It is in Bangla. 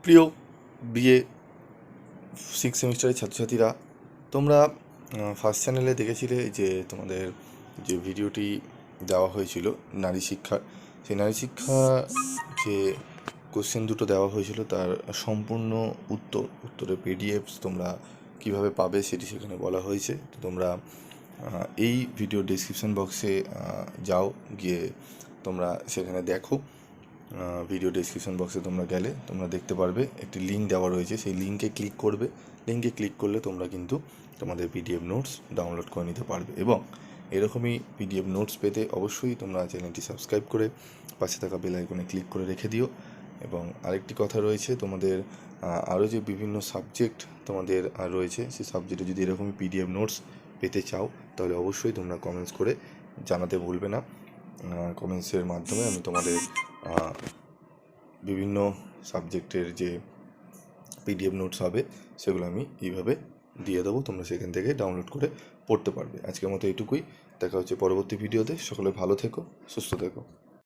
প্রিয় বিএ সিক্স সেমিস্টারের ছাত্রছাত্রীরা, তোমরা ফার্স্ট চ্যানেলে দেখেছিলে যে তোমাদের যে ভিডিওটি দেওয়া হয়েছিল নারী শিক্ষার, সেই নারী শিক্ষা যে কোশ্চেন দুটো দেওয়া হয়েছিল তার সম্পূর্ণ উত্তরের পিডিএফস তোমরা কিভাবে পাবে সেটি সেখানে বলা হয়েছে। তো তোমরা এই ভিডিও ডেসক্রিপশন বক্সে যাও, গিয়ে তোমরা সেখানে দেখো। ভিডিও ডেসক্রিপশন বক্সে তোমরা গেলে তোমরা দেখতে পারবে একটি লিঙ্ক দেওয়া রয়েছে, সেই লিঙ্কে ক্লিক করবে। লিঙ্কে ক্লিক করলে তোমরা কিন্তু তোমাদের পিডিএফ নোটস ডাউনলোড করে নিতে পারবে, এবং এরকমই পিডিএফ নোটস পেতে অবশ্যই তোমরা চ্যানেলটি সাবস্ক্রাইব করে পাশে থাকা বেল আইকনে ক্লিক করে রেখে দিও। এবং আরেকটি কথা রয়েছে, তোমাদের আরও যে বিভিন্ন সাবজেক্ট তোমাদের রয়েছে, সেই সাবজেক্টে যদি এরকমই পিডিএফ নোটস পেতে চাও তাহলে অবশ্যই তোমরা কমেন্টস করে জানাতে ভুলবে না। কমেন্টসের মাধ্যমে আমি তোমাদের বিভিন্ন সাবজেক্টের যে পিডিএফ নোটস হবে সেগুলো আমি এইভাবে দিয়ে দেবো, তোমরা সেখান থেকে ডাউনলোড করে পড়তে পারবে। আজকের মতো এইটুকুই, দেখা হচ্ছে পরবর্তী ভিডিওতে। সকলে ভালো থেকো, সুস্থ থেকো।